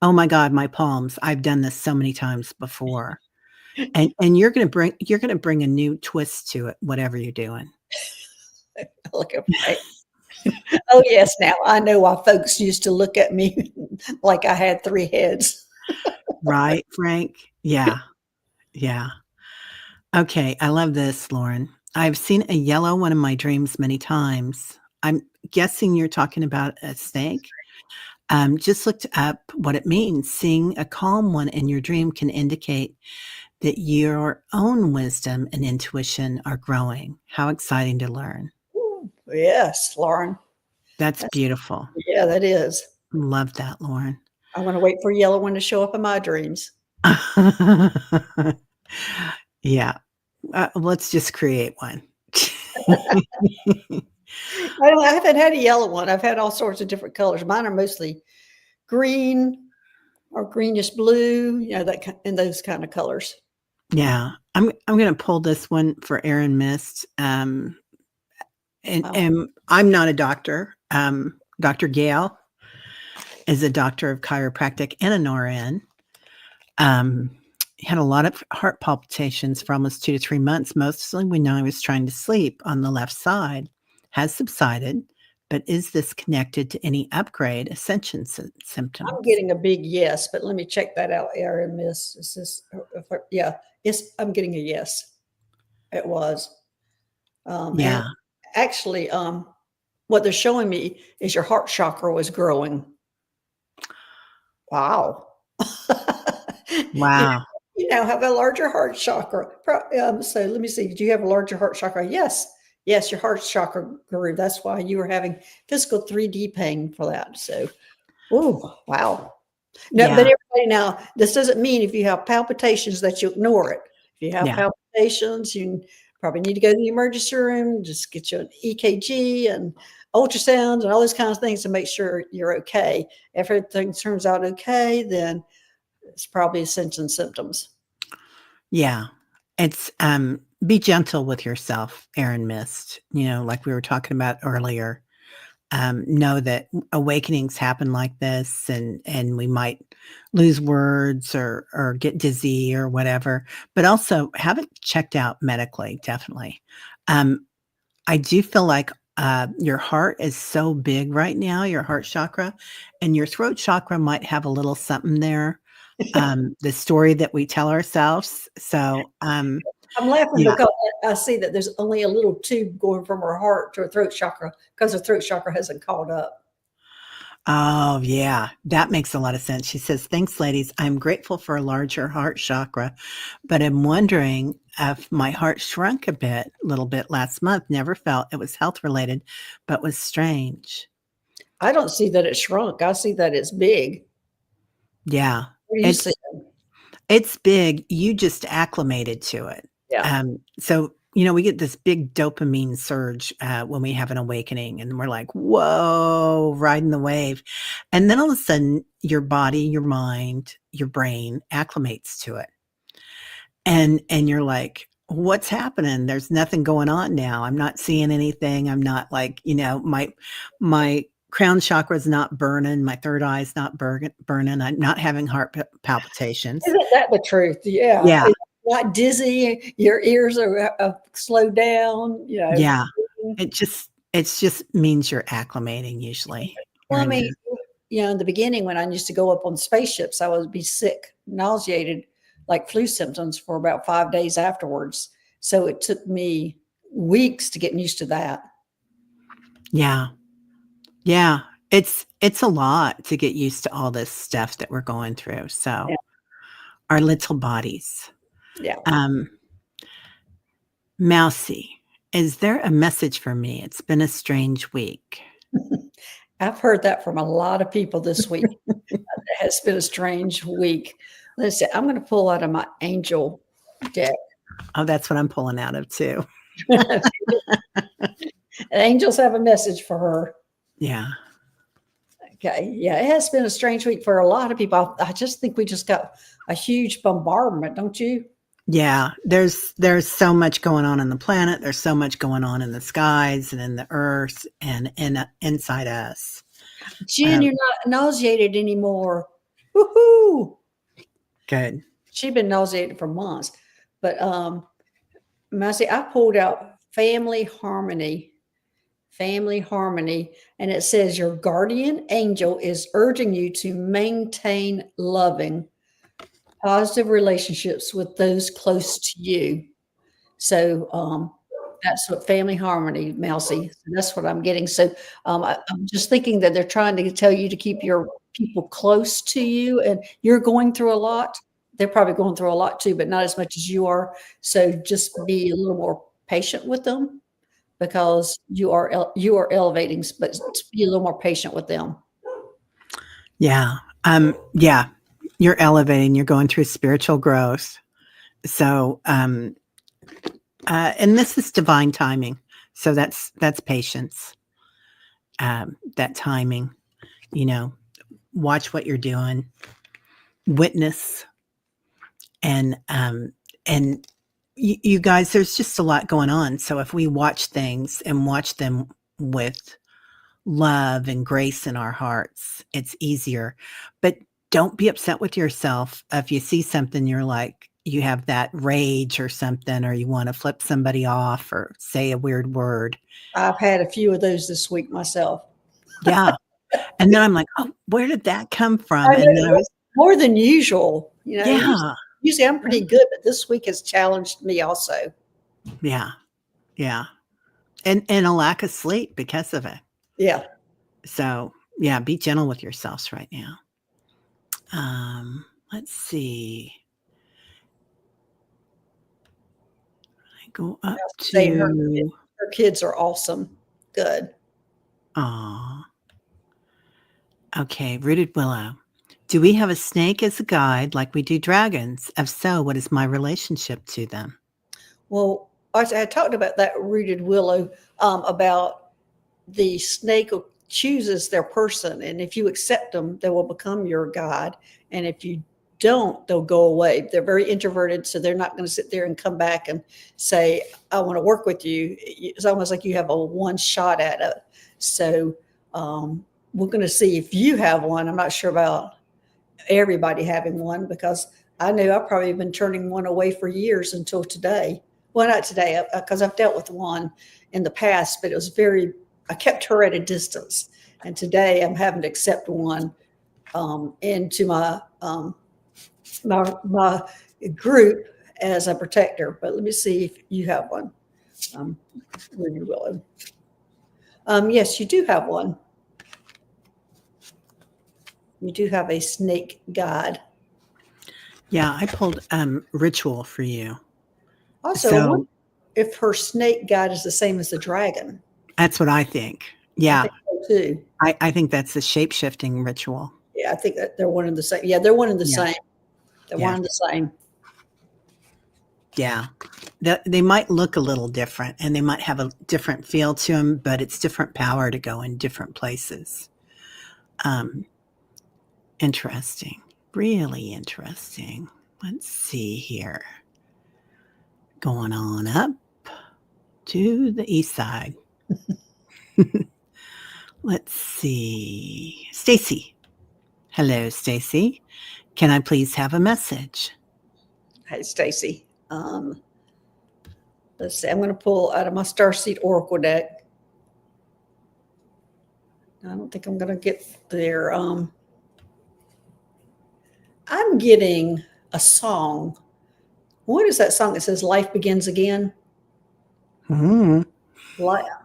oh my God, my palms, I've done this so many times before. And you're going to bring a new twist to it, whatever you're doing. Look at right. Oh yes, now I know why folks used to look at me like I had 3 heads. Right, Frank? Yeah. Yeah. Okay, I love this, Lauren. I've seen a yellow one in my dreams many times. I'm guessing you're talking about a snake. Just looked up what it means. Seeing a calm one in your dream can indicate that your own wisdom and intuition are growing. How exciting to learn. Ooh, yes, Lauren. That's That's, beautiful. yeah, that is. Love that, Lauren. I want to wait for a yellow one to show up in my dreams. Yeah. Let's just create one. I haven't had a yellow one. I've had all sorts of different colors. Mine are mostly green or greenish blue, that in those kind of colors. Yeah. I'm gonna pull this one for Aaron Mist. And I'm not a doctor. Dr. Gail is a doctor of chiropractic and an RN. He had a lot of heart palpitations for almost 2 to 3 months, mostly when I was trying to sleep on the left side. Has subsided, but is this connected to any upgrade ascension symptoms? I'm getting a big yes, but let me check that out, Aaron, Miss. Is this, yeah, yes, I'm getting a yes. It was. Yeah. And actually, what they're showing me is your heart chakra was growing. Wow. Wow. You now have a larger heart chakra. So let me see. Do you have a larger heart chakra? Yes. Yes, your heart chakra grew. That's why you were having physical 3D pain for that. So, oh, wow. No, but Yeah. everybody now, this doesn't mean if you have palpitations that you ignore it. If you have Yeah. palpitations, you probably need to go to the emergency room, just get you an EKG and ultrasounds and all those kinds of things to make sure you're okay. If everything turns out okay, then it's probably ascension symptoms. Yeah. It's be gentle with yourself, Aaron Mist. Like we were talking about earlier. Know that awakenings happen like this, and we might lose words or get dizzy or whatever, but also have it checked out medically, definitely. I do feel like your heart is so big right now, your heart chakra, and your throat chakra might have a little something there. The story that we tell ourselves. So, I'm laughing yeah. because I see that there's only a little tube going from her heart to her throat chakra because her throat chakra hasn't caught up. Oh, yeah. That makes a lot of sense. She says, thanks, ladies. I'm grateful for a larger heart chakra, but I'm wondering if my heart shrunk a little bit last month. Never felt it was health related, but was strange. I don't see that it shrunk. I see that it's big. Yeah. What do you see? It's big. You just acclimated to it. Yeah. So, we get this big dopamine surge when we have an awakening, and we're like, whoa, riding the wave. And then all of a sudden, your body, your mind, your brain acclimates to it. And you're like, what's happening? There's nothing going on now. I'm not seeing anything. I'm not like, my crown chakra is not burning. My third eye is not burning. I'm not having heart palpitations. Isn't that the truth? Yeah. Yeah. It's not dizzy. Your ears are slowed down. Yeah. It just means you're acclimating usually. Well, I mean, in the beginning when I used to go up on spaceships, I would be sick, nauseated, like flu symptoms for about 5 days afterwards. So it took me weeks to get used to that. Yeah. Yeah. It's a lot to get used to all this stuff that we're going through. So, Yeah. our little bodies. Yeah. Mousy, is there a message for me? It's been a strange week. I've heard that from a lot of people this week. It has been a strange week. Let's see. I'm going to pull out of my angel deck. Oh, that's what I'm pulling out of too. Angels have a message for her. Yeah. Okay. Yeah, it has been a strange week for a lot of people. I just think we just got a huge bombardment, don't you? Yeah. There's so much going on in the planet. There's so much going on in the skies and in the earth and inside us. Jen, you're not nauseated anymore. Woohoo! Good. She's been nauseated for months. But Massey, I pulled out family harmony. Family harmony. And it says your guardian angel is urging you to maintain loving, positive relationships with those close to you. So that's what family harmony, Mousy. So that's what I'm getting. So I'm just thinking that they're trying to tell you to keep your people close to you, and you're going through a lot. They're probably going through a lot too, but not as much as you are. So just be a little more patient with them because you are elevating, but be a little more patient with them. Yeah. Yeah. You're elevating, you're going through spiritual growth. So, and this is divine timing. So that's patience. That timing, watch what you're doing, witness, and you guys, there's just a lot going on. So if we watch things and watch them with love and grace in our hearts, it's easier. But don't be upset with yourself if you see something you're like, you have that rage or something, or you want to flip somebody off or say a weird word. I've had a few of those this week myself. Yeah. And then I'm like, oh, where did that come from? And then I was more than usual. yeah. Usually I'm pretty good, but this week has challenged me also. Yeah. Yeah. And a lack of sleep because of it. Yeah. So yeah, be gentle with yourselves right now. Let's see. I go up to her kids are awesome. Good. Aw. Okay, Rooted Willow. Do we have a snake as a guide like we do dragons? If so, what is my relationship to them? Well, I talked about that Rooted Willow, about the snake chooses their person. And if you accept them, they will become your guide. And if you don't, they'll go away. They're very introverted, so they're not going to sit there and come back and say, I want to work with you. It's almost like you have a one shot at it. So we're going to see if you have one. I'm not sure about everybody having one because I know I've probably been turning one away for years until today. Well, not today, because I've dealt with one in the past, but it was I kept her at a distance. And today I'm having to accept one into my my group as a protector. But let me see if you have one. Ruby Willow. Yes, you do have one. You do have a snake guide. Yeah, I pulled ritual for you. Also, if her snake guide is the same as the dragon. That's what I think. Yeah. I think so too. I think that's the shape-shifting ritual. Yeah, I think that they're one and the same. Yeah, they're one and the same. They're one and the same. Yeah. They might look a little different and they might have a different feel to them, but it's different power to go in different places. Interesting. Really interesting. Let's see here. Going on up to the east side. Let's see. Stacy. Hello, Stacy. Can I please have a message? Hey, Stacy. Let's see. I'm going to pull out of my Starseed Oracle deck. I don't think I'm going to get there. I'm getting a song. What is that song that says "Life Begins Again"? Mm-hmm.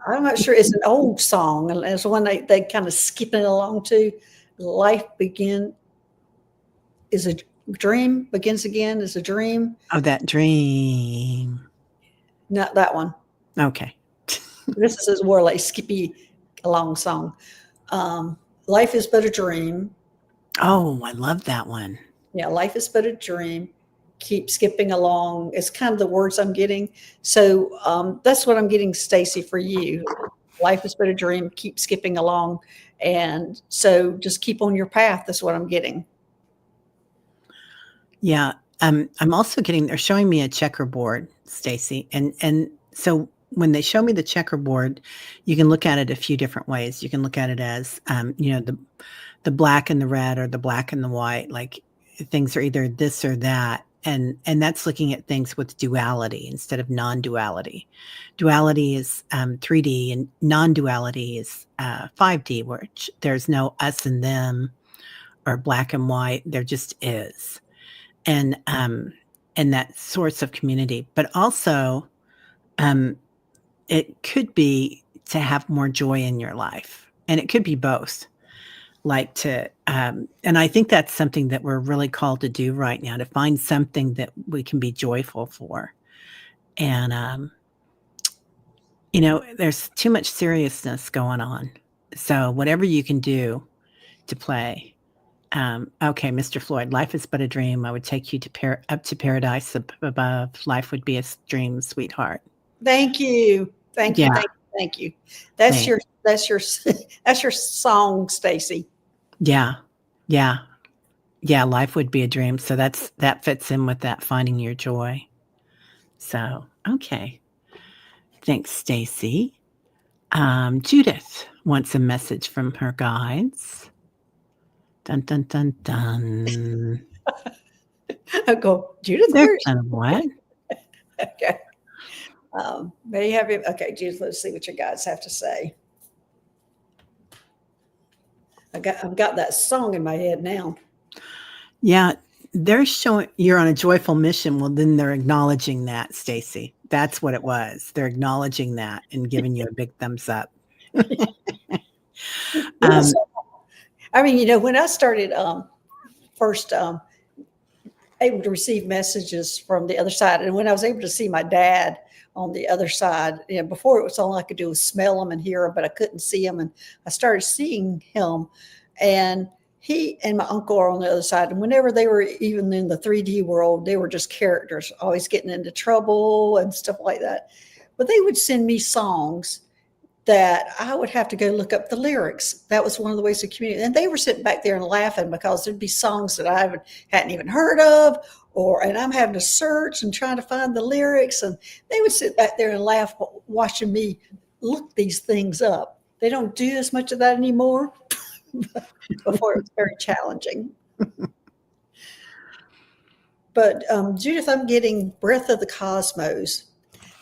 I'm not sure. It's an old song, and it's one they kind of skipping along to. Life begin is Dream begins again is a dream. Oh, that dream. Not that one. Okay. This is more like skippy along song. Life is but a dream. Oh, I love that one. Yeah, life is but a dream. Keep skipping along. It's kind of the words I'm getting. So that's what I'm getting, Stacy, for you. Life is but a dream. Keep skipping along. And so just keep on your path. That's what I'm getting. Yeah. I'm also getting, they're showing me a checkerboard, Stacy. And so when they show me the checkerboard, you can look at it a few different ways. You can look at it as, the black and the red or the black and the white, like things are either this or that. And that's looking at things with duality instead of non-duality. Duality is 3D and non-duality is 5D, which there's no us and them or black and white. There just is. And that source of community. But also it could be to have more joy in your life. And it could be both. Like to and I think that's something that we're really called to do right now, to find something that we can be joyful for. And there's too much seriousness going on, so whatever you can do to play. Okay, Mr. Floyd, life is but a dream. I would take you to up to paradise above. Life would be a dream, sweetheart. Thank you. Thank you. Yeah. Thank you. Thank you. That's Thanks. that's your song, Stacy. Yeah. Life would be a dream. So that fits in with that finding your joy. So, okay. Thanks, Stacy. Judith wants a message from her guides. Dun, dun, dun, dun. I go, Judith, They're where's kind of what? okay. May you have it. Okay, Judith, let's see what your guys have to say. I've got that song in my head now. Yeah, they're showing you're on a joyful mission. Well, then they're acknowledging that, Stacy. That's what it was. They're acknowledging that and giving you a big thumbs up. I mean, when I started first able to receive messages from the other side, and when I was able to see my dad on the other side, before it was all I could do was smell him and hear him, but I couldn't see him. And I started seeing him, and he and my uncle are on the other side. And whenever they were even in the 3D world, they were just characters, always getting into trouble and stuff like that. But they would send me songs that I would have to go look up the lyrics. That was one of the ways to communicate. And they were sitting back there and laughing because there'd be songs that I hadn't even heard of, and I'm having to search and trying to find the lyrics. And they would sit back there and laugh watching me look these things up. They don't do as much of that anymore. Before it was very challenging. But Judith, I'm getting Breath of the Cosmos.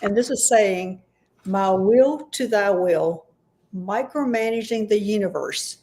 And this is saying, my will to thy will, micromanaging the universe.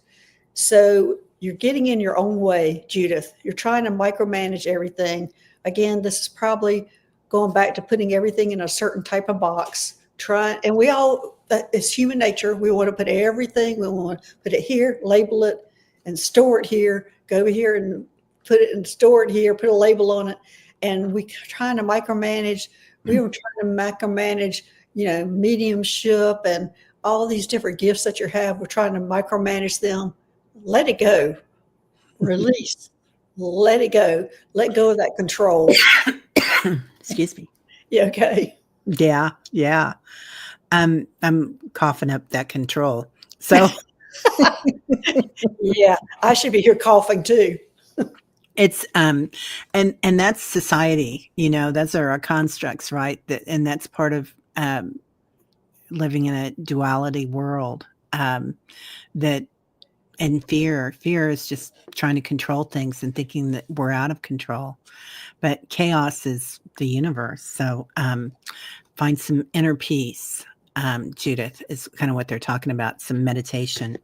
So you're getting in your own way, Judith. You're trying to micromanage everything. Again, this is probably going back to putting everything in a certain type of box. And we all, it's human nature. We want to put everything, we want to put it here, label it, and store it here, go over here and put it and store it here, put a label on it. And we're trying to micromanage. We were trying to micromanage, mediumship and all these different gifts that you have. We're trying to micromanage them. Let it go. Release. Let it go. Let go of that control. Excuse me. Yeah, okay. Yeah. I'm coughing up that control. So yeah, I should be here coughing too. It's and that's society, those are our constructs, right? And that's part of living in a duality world. That and fear is just trying to control things and thinking that we're out of control. But chaos is the universe. So find some inner peace. Judith, is kind of what they're talking about, some meditation.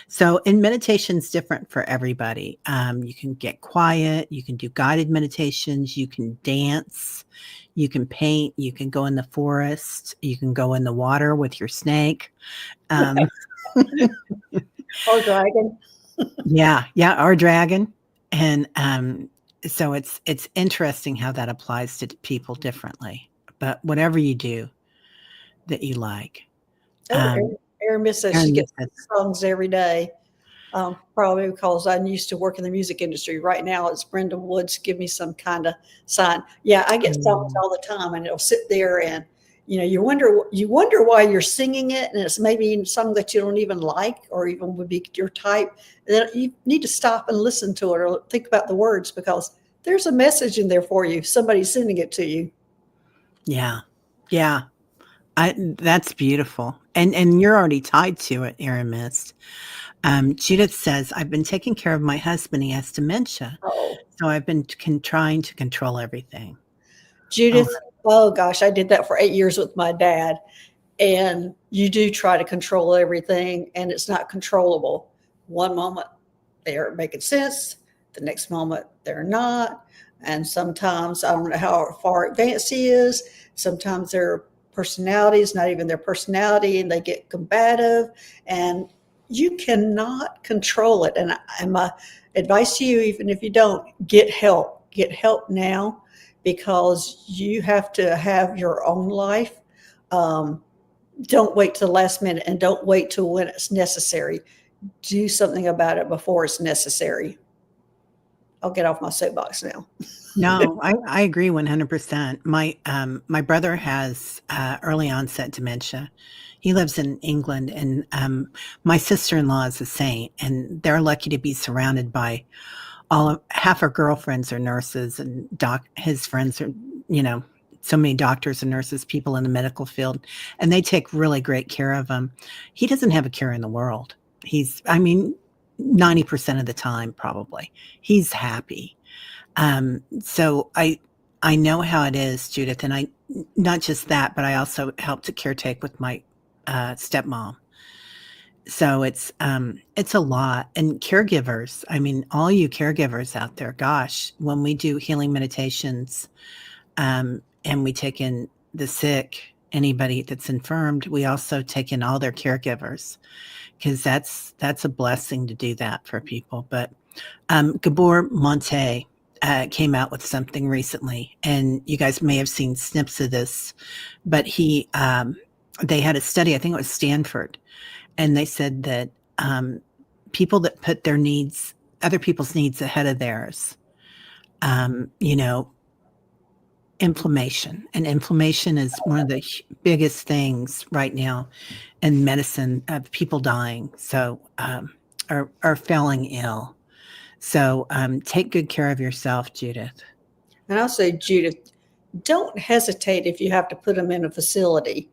So, and meditation's different for everybody. You can get quiet, you can do guided meditations, you can dance, you can paint, you can go in the forest, you can go in the water with your snake. Or dragon. Yeah, or dragon. And So it's interesting how that applies to people differently. But whatever you do that you like. Oh, Um, Erin Miss says she Erin gets misses. songs every day. Probably because I'm used to work in the music industry. Right now, it's Brenda Woods. Give me some kind of sign. Yeah, I get songs Mm, all the time, and it'll sit there, and you wonder why you're singing it, and it's maybe a song that you don't even like, or even would be your type. And then you need to stop and listen to it, or think about the words, because there's a message in there for you. Somebody's sending it to you. yeah. Yeah. That's beautiful. And you're already tied to it, Erin Mist. Judith says, I've been taking care of my husband. He has dementia. Oh, So I've been trying to control everything. Oh, Judith. Oh gosh, I did that for 8 years with my dad. And you do try to control everything, and it's not controllable. One moment they're making sense, the next moment they're not. And sometimes I don't know how far advanced he is. Sometimes their personality is not even their personality, and they get combative, and you cannot control it. And my advice to you, even if you don't, get help now, because you have to have your own life. um, don't wait till the last minute, and don't wait till when it's necessary. Do something about it before it's necessary. I'll get off my soapbox now. no, I agree 100%. My brother has early onset dementia. He lives in England, and my sister-in-law is a saint, and they're lucky to be surrounded by half her girlfriends are nurses, and his friends are, you know, so many doctors and nurses, people in the medical field, and they take really great care of him. He doesn't have a care in the world. I mean, 90% of the time, probably he's happy. So I know how it is, Judith, and I not just that, but I also help to caretake with my stepmom. So it's a lot. And caregivers, I mean, all you caregivers out there, gosh, when we do healing meditations, and we take in the sick, anybody that's infirmed, we also take in all their caregivers, because that's a blessing to do that for people. But Gabor Mate came out with something recently, and you guys may have seen snips of this, but they had a study, I think it was Stanford, and they said that people that put other people's needs ahead of theirs, you know, inflammation is one of the biggest things right now in medicine of people dying. So, are falling ill. So, take good care of yourself, Judith. And I'll say, Judith, don't hesitate if you have to put them in a facility,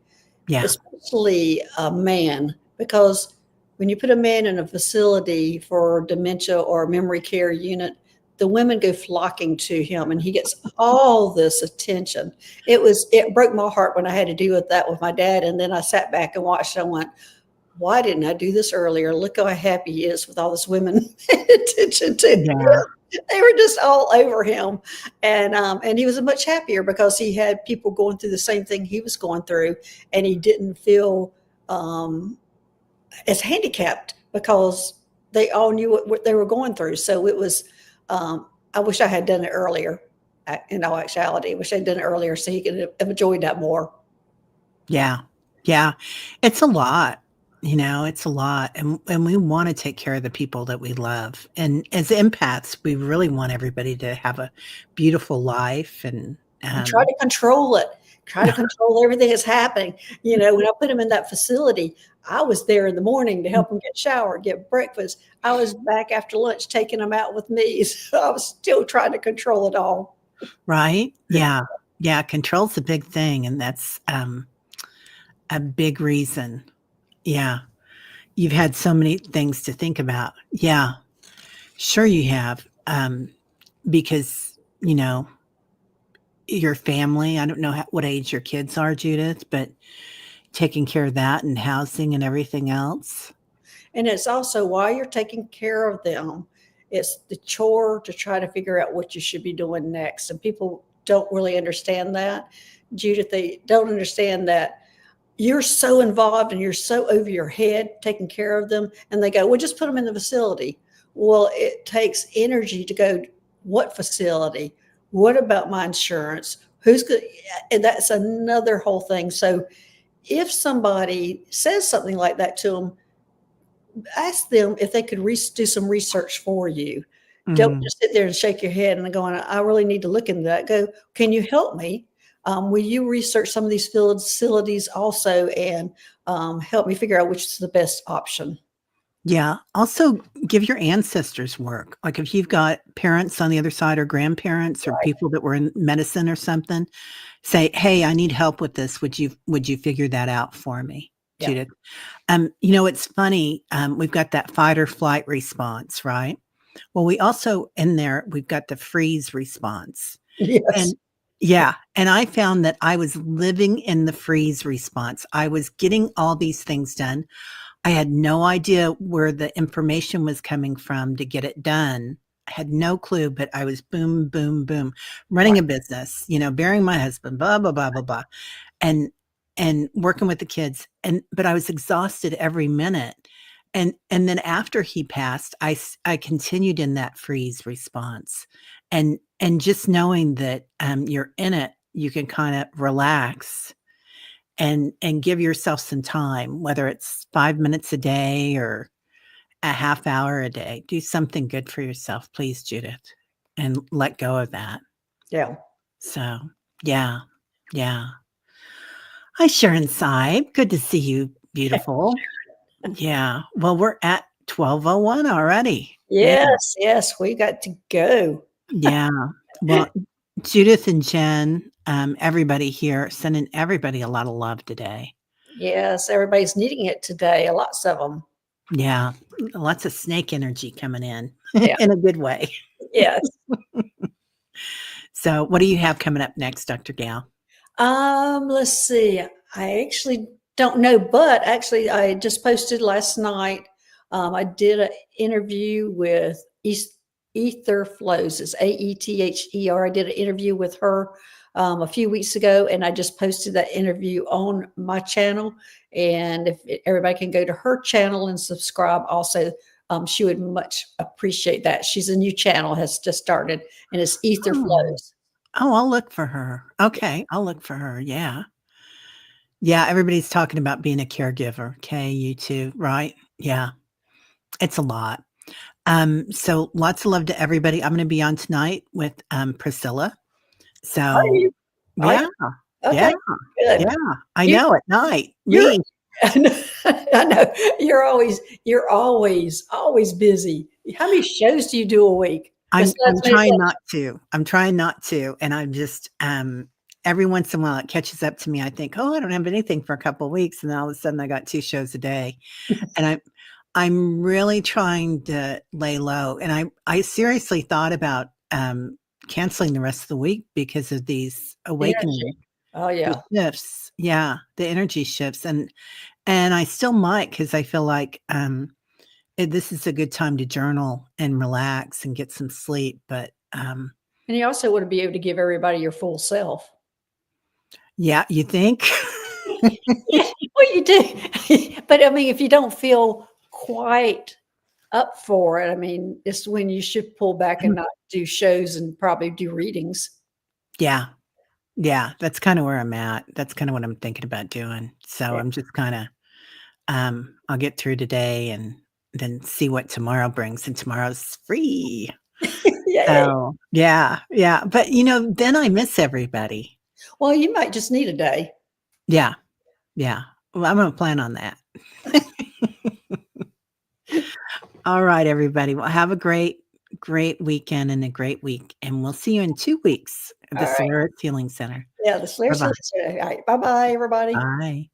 Yeah. especially a man, because when you put a man in a facility for dementia or memory care unit, the women go flocking to him, and he gets all this attention. It broke my heart when I had to deal with that with my dad. And then I sat back and watched, and I went, why didn't I do this earlier? Look how happy he is with all this women paying attention to him. Yeah. They were just all over him. And he was much happier because he had people going through the same thing he was going through, and he didn't feel um, as handicapped because they all knew what they were going through. So it was, I wish I had done it earlier. In all actuality, I wish I'd done it earlier so he could have enjoyed that more. Yeah. Yeah. It's a lot. It's a lot. And we want to take care of the people that we love. And as empaths, we really want everybody to have a beautiful life. And And try to control it. Try to control everything that's happening. When I put him in that facility, I was there in the morning to help him get showered, get breakfast. I was back after lunch taking him out with me. So I was still trying to control it all. right. Yeah. Yeah. Control's a big thing. And that's a big reason. Yeah. You've had so many things to think about. Yeah. Sure you have. Because, your family, I don't know what age your kids are, Judith, but taking care of that and housing and everything else. And it's also while you're taking care of them, it's the chore to try to figure out what you should be doing next. And people don't really understand that. Judith, they don't understand that you're so involved and you're so over your head taking care of them. And they go, well, just put them in the facility. Well, it takes energy to go What facility? What about my insurance? Who's good? And that's another whole thing. So if somebody says something like that to them, ask them if they could do some research for you. Don't Mhm. just sit there and shake your head and going, I really need to look into that. Go, can you help me? Will you research some of these facilities also and help me figure out which is the best option? Yeah. Also, give your ancestors work. Like, if you've got parents on the other side or grandparents or Right. people that were in medicine or something, say, "Hey, I need help with this. Would you figure that out for me, Yeah. Judith?" It's funny, we've got that fight or flight response, right? Well, we also in there, we've got the freeze response. Yes. And yeah, and I found that I was living in the freeze response. I was getting all these things done. I had no idea where the information was coming from to get it done. I had no clue, but I was boom, boom, boom, running Right. a business, burying my husband, blah, blah, blah, blah, blah, and working with the kids. But I was exhausted every minute. And then after he passed, I continued in that freeze response. And just knowing that you're in it, you can kind of relax and give yourself some time, whether it's 5 minutes a day or a half hour a day. Do something good for yourself, please, Judith, and let go of that. Yeah. So, yeah, yeah. Hi, Sharon Saib. Good to see you, beautiful. Yeah. Well, we're at 12:01 already. Yeah, Yes. Yes. We got to go. yeah. Well, Judith and Jen, everybody here, sending everybody a lot of love today. Yes. Everybody's needing it today. Lots of them. Yeah, lots of snake energy coming in Yeah. in a good way. Yes. So, what do you have coming up next, Dr. Gail? Let's see. I actually don't know, but actually, I just posted last night. I did an interview with Ether Flows. It's Aether. I did an interview with her a few weeks ago, and I just posted that interview on my channel. And if everybody can go to her channel and subscribe, also, she would much appreciate that. She's a new channel, has just started, and it's Ether Oh. Flows. Oh, I'll look for her. Okay, I'll look for her, yeah. Yeah, everybody's talking about being a caregiver, okay, you too, right? Yeah, it's a lot. So lots of love to everybody. I'm gonna be on tonight with, Priscilla. Are So, you? Are yeah, yeah, Okay, good. yeah. I You know, at night. you're Me. I know, you're always busy. How many shows do you do a week I'm besides trying meditation? not to. I'm trying not to, and I'm just, every once in a while, it catches up to me. I think, "Oh, I don't have anything for a couple weeks," and then all of a sudden, I got 2 shows a day, and I'm really trying to lay low, and I seriously thought about, canceling the rest of the week because of these Energy. awakening, Oh, the yeah. shifts. Yeah, the energy shifts, and I still might because I feel like, this is a good time to journal and relax and get some sleep, but, And you also wanna be able to give everybody your full self. yeah, you think? Yeah, well, you do. But, I mean, if you don't feel quite up for it, I mean, it's when you should pull back and not do shows and probably do readings. Yeah, yeah, that's kinda where I'm at. That's kinda what I'm thinking about doing. So Yeah. I'm just kinda, I'll get through today and then see what tomorrow brings, and tomorrow's free. Yay. So, yeah, yeah, but, then I miss everybody. Well, you might just need a day. Yeah, yeah. Well, I'm gonna plan on that. Alright, everybody. Well, have a great, great weekend and a great week, and we'll see you in 2 weeks at the Alright. Solaris Healing Center. Yeah, the Slayer Bye-bye. Sister. All right. Bye-bye, everybody. Bye.